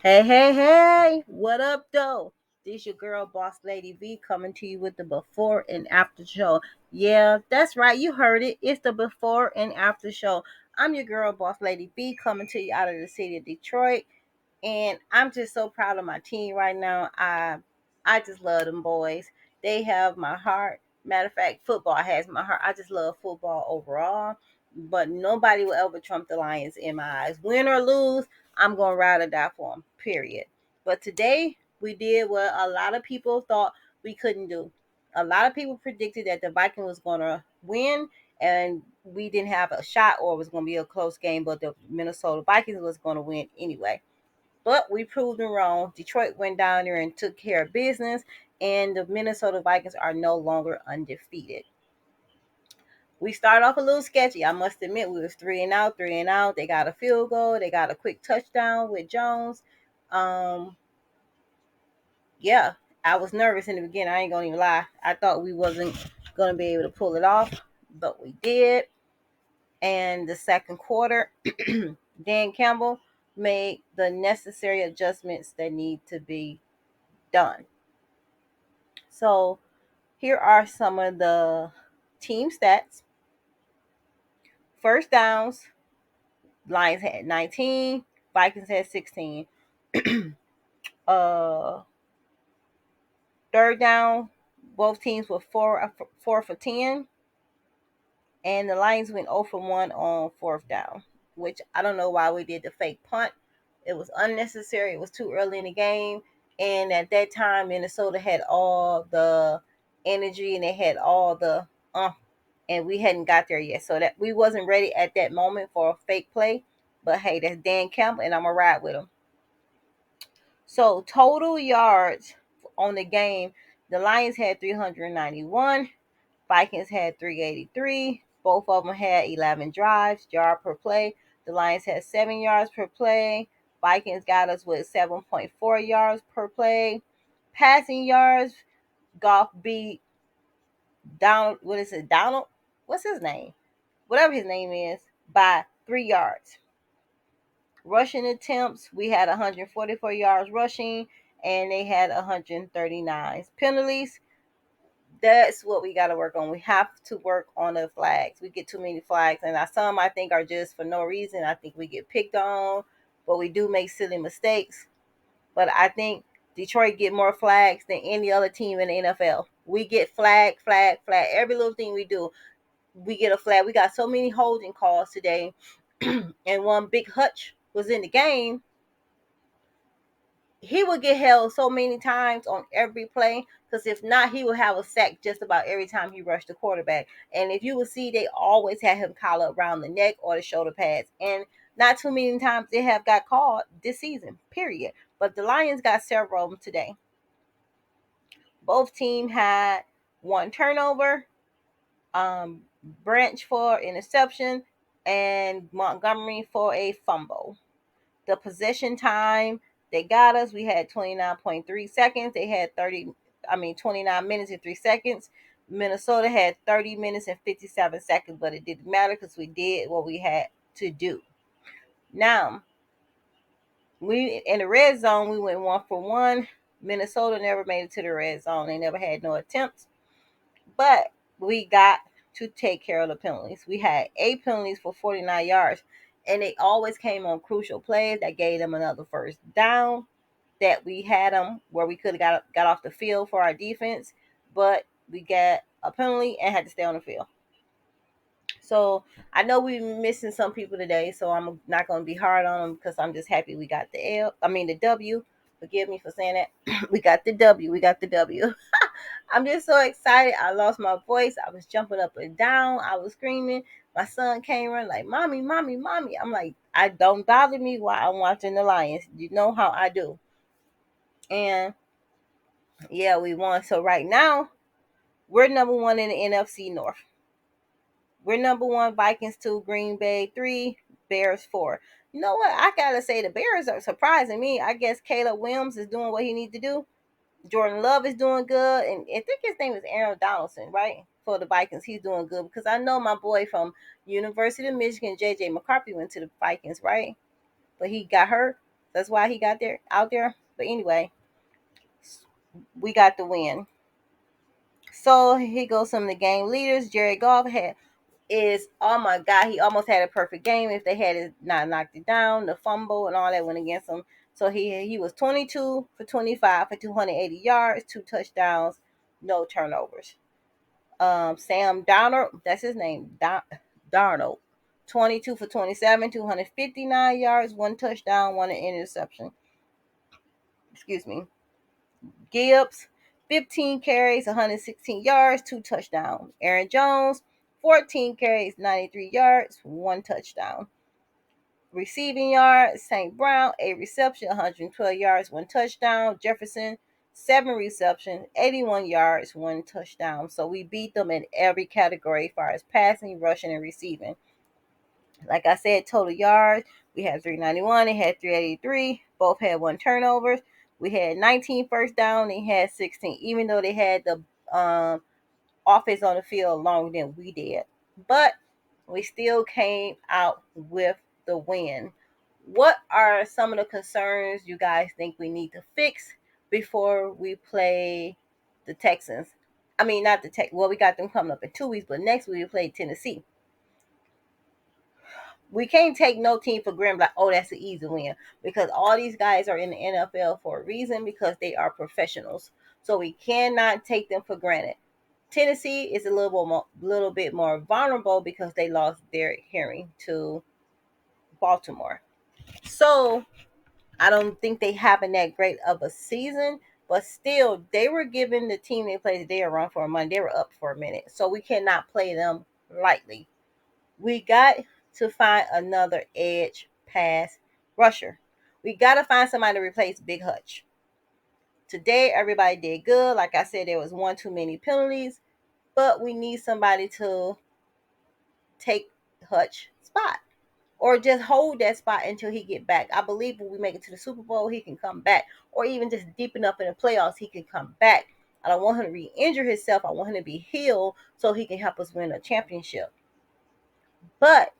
Hey, hey, hey, what up, though? This your girl, Boss Lady V, coming to you with the before and after show. Yeah, that's right, you heard it. It's the before and after show. I'm your girl, Boss Lady V, coming to you out of the city of Detroit. And I'm just so proud of my team right now. I just love them boys. They have my heart. Matter of fact, football has my heart. I just love football overall. But nobody will ever trump the Lions in my eyes. Win or lose, I'm gonna ride or die for them. Period. But today we did what a lot of people thought we couldn't do. A lot of people predicted that the Vikings was gonna win, and we didn't have a shot, or it was gonna be a close game. But the Minnesota Vikings was gonna win anyway. But we proved them wrong. Detroit went down there and took care of business, and the Minnesota Vikings are no longer undefeated. We started off a little sketchy. I must admit, we was 3-and-out, 3-and-out. They got a field goal. They got a quick touchdown with Jones. Um, yeah, I was nervous in the beginning. I ain't gonna even lie. I thought we wasn't gonna be able to pull it off, but we did. And the second quarter, Dan Campbell made the necessary adjustments that need to be done. So here are some of the team stats. First downs, Lions had 19, Vikings had 16. uh Third down, both teams were 4 for 10, and the Lions went 0 for 1 on fourth down, which I don't know why we did the fake punt. It was unnecessary. It was too early in the game, and at that time, Minnesota had all the energy and they had all the and we hadn't got there yet. So that we wasn't ready at that moment for a fake play. But hey, that's Dan Campbell, and I'm gonna ride with him. So total yards on the game, the Lions had 391, Vikings had 383. Both of them had 11 drives, yard per play. The Lions had 7 yards per play. Vikings got us with 7.4 yards per play. Passing yards, Goff beat Donald. What is it? Donald? What's his name? Whatever his name is, by 3 yards. Rushing attempts, we had 144 yards rushing, and they had 139 penalties. That's what we got to work on. We have to work on the flags. We get too many flags, and some I think are just for no reason. I think we get picked on, but we do make silly mistakes. But I think Detroit get more flags than any other team in the NFL. We get flag, flag, flag. Every little thing we do, we get a flag. We got so many holding calls today, and one big Hutch was in the game. He would get held so many times on every play, because if not, he would have a sack just about every time he rushed the quarterback. And if you would see, they always had him collar around the neck or the shoulder pads. And not too many times they have got called this season, period. But the Lions got several of them today. Both team had one turnover, Branch for interception, and Montgomery for a fumble. The possession time they got us, we had 29.3 seconds. They had 29 minutes and 3 seconds. Minnesota had 30 minutes and 57 seconds, but it didn't matter because we did what we had to do. Now, we in the red zone, we went 1 for 1. Minnesota never made it to the red zone. They never had no attempts, but we got to take care of the penalties. We had 8 penalties for 49 yards, and they always came on crucial plays that gave them another first down, that we had them where we could have got off the field for our defense, but we got a penalty and had to stay on the field. So I know we're missing some people today, so I'm not going to be hard on them because I'm just happy we got the W. Forgive me for saying that. We got the W. We got the W. I'm just so excited. I lost my voice. I was jumping up and down. I was screaming. My son came around like, "Mommy, mommy, mommy." I'm like, I don't bother me while I'm watching the Lions. You know how I do. And yeah, we won. So right now, we're number one in the NFC North. We're number one, Vikings 2, Green Bay 3, Bears 4. You know what? I gotta say the Bears are surprising me. I guess Caleb Williams is doing what he needs to do. Jordan Love is doing good, and I think his name is Aaron Donaldson, right? For the Vikings, he's doing good because I know my boy from University of Michigan, JJ McCarthy, went to the Vikings, right? But he got hurt. That's why he got there out there. But anyway, we got the win. So here goes some of the game leaders. Jared Goff is, oh my God, he almost had a perfect game if they had it not knocked it down. The fumble and all that went against him. So he was 22 for 25 for 280 yards, 2 touchdowns, no turnovers. Sam Darnold, that's his name, Darnold, 22 for 27, 259 yards, 1 touchdown, 1 interception. Excuse me. Gibbs, 15 carries, 116 yards, 2 touchdowns. Aaron Jones, 14 carries, 93 yards, 1 touchdown. Receiving yards, St. Brown, 8 reception, 112 yards, 1 touchdown. Jefferson, 7 reception, 81 yards, 1 touchdown. So we beat them in every category as far as passing, rushing, and receiving. Like I said, total yards, we had 391, they had 383. Both had 1 turnover. We had 19 first down, they had 16, even though they had the offense on the field longer than we did. But we still came out with the win. What are some of the concerns you guys think we need to fix before we play the Texans? I mean, not the Tech. Well, we got them coming up in 2 weeks, but next week we play Tennessee. We can't take no team for granted, like, oh, that's an easy win, because all these guys are in the NFL for a reason, because they are professionals. So we cannot take them for granted. Tennessee is a little bit more vulnerable because they lost Derrick Henry to Baltimore. So I don't think they having that great of a season, but still, they were giving the team they played today a run for money. They were up for a minute, so we cannot play them lightly. We got to find another edge pass rusher. We got to find somebody to replace Big Hutch. Today, everybody did good. Like I said, there was one too many penalties, but we need somebody to take Hutch's spot, or just hold that spot until he get back. I believe when we make it to the Super Bowl, he can come back, or even just deep enough in the playoffs, he can come back. I don't want him to re-injure himself. I want him to be healed so he can help us win a championship. But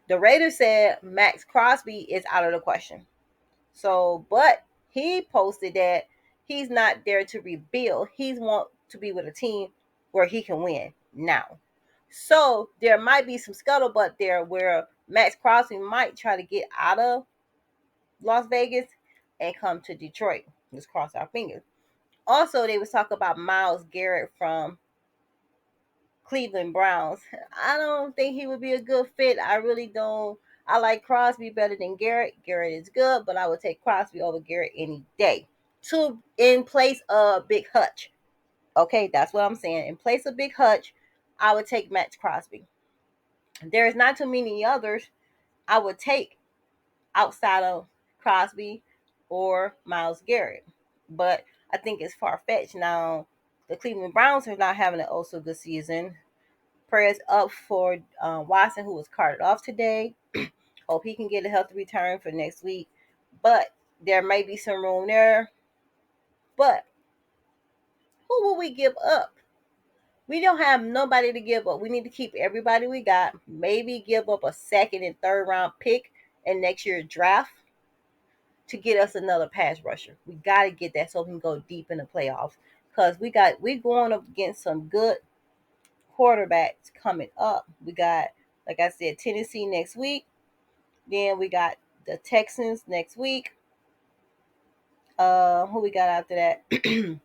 the Raiders said Max Crosby is out of the question. So, but he posted that he's not there to rebuild. He wants to be with a team where he can win now. So there might be some scuttlebutt there where Max Crosby might try to get out of Las Vegas and come to Detroit. Let's cross our fingers. Also, they was talking about Myles Garrett from Cleveland Browns. I don't think he would be a good fit. I really don't. I like Crosby better than Garrett. Garrett is good, but I would take Crosby over Garrett any day. In place of Big Hutch. Okay, that's what I'm saying. In place of Big Hutch, I would take Max Crosby. There's not too many others I would take outside of Crosby or Myles Garrett. But I think it's far fetched. Now, the Cleveland Browns are not having an also good season. Prayers up for Watson, who was carted off today. Hope he can get a healthy return for next week. But there may be some room there. But who will we give up? We don't have nobody to give up. We need to keep everybody we got. Maybe give up a second and third round pick in next year's draft to get us another pass rusher. We got to get that so we can go deep in the playoffs. Because we're going up against some good quarterbacks coming up. We got, like I said, Tennessee next week. Then we got the Texans next week. Who we got after that?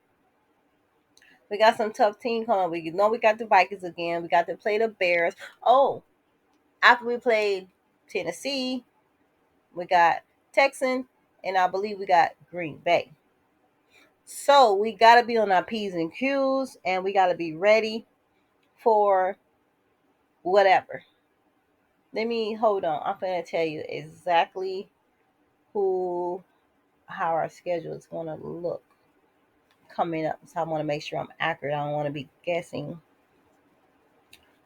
We got some tough team coming. We know we got the Vikings again. We got to play the Bears. Oh, after we played Tennessee, we got Texans, and I believe we got Green Bay. So we got to be on our P's and Q's, and we got to be ready for whatever. Let me hold on. I'm going to tell you exactly how our schedule is going to look coming up. So I want to make sure I'm accurate. I don't want to be guessing.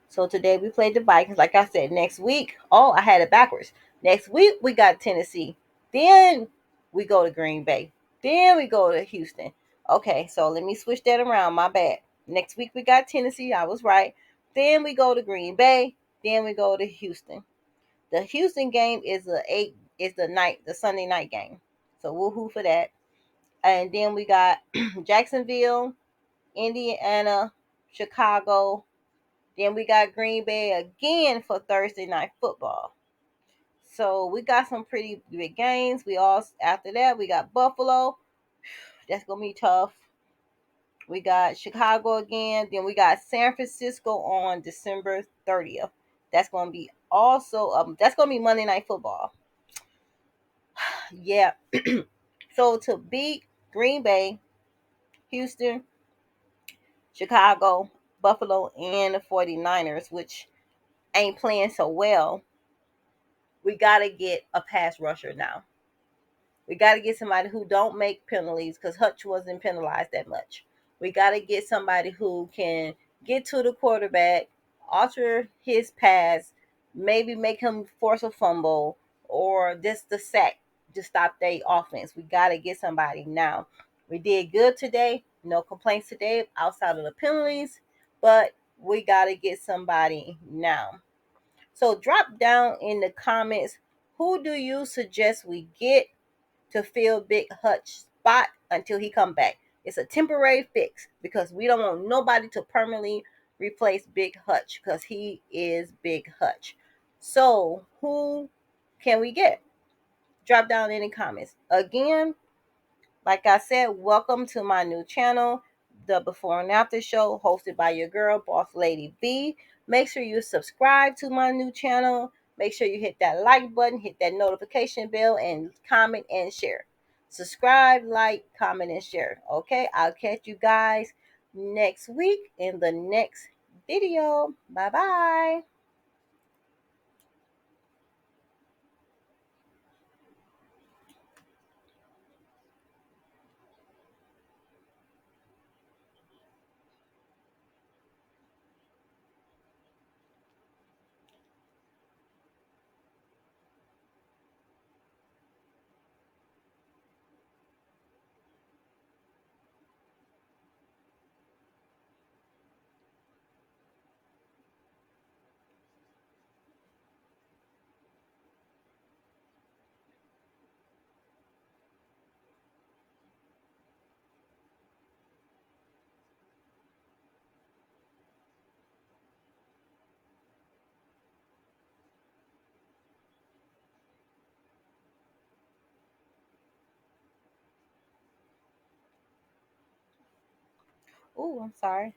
So today we played the Vikings. Like I said, next week, oh, I had it backwards. Next week we got Tennessee. Then we go to Green Bay. Then we go to Houston. Okay, so let me switch that around. My bad. Next week we got Tennessee. I was right. Then we go to Green Bay. Then we go to Houston. The Houston game is is the Sunday night game. So woohoo for that. And then we got Jacksonville, Indiana, Chicago. Then we got Green Bay again for Thursday night football. So we got some pretty big games. We all after that we got Buffalo. That's gonna be tough. We got Chicago again. Then we got San Francisco on December 30th. That's gonna be also that's gonna be Monday Night Football. Yeah. So to beat Green Bay, Houston, Chicago, Buffalo, and the 49ers, which ain't playing so well, we gotta get a pass rusher now. We got to get somebody who don't make penalties because Hutch wasn't penalized that much. We got to get somebody who can get to the quarterback, alter his pass, maybe make him force a fumble or just the sack to stop their offense. We got to get somebody now. We did good today. No complaints today outside of the penalties, but we got to get somebody now. So drop down in the comments, who do you suggest we get to fill Big Hutch's spot until he come back? It's a temporary fix because we don't want nobody to permanently replace Big Hutch because he is Big Hutch. So who can we get? Drop down in the comments. Again, like I said, welcome to my new channel, the Before and After Show, hosted by your girl, Boss Lady B. Make sure you subscribe to my new channel. Make sure you hit that like button, hit that notification bell, and comment and share. Subscribe, like, comment, and share. Okay, I'll catch you guys next week in the next video. Bye bye. Oh, I'm sorry.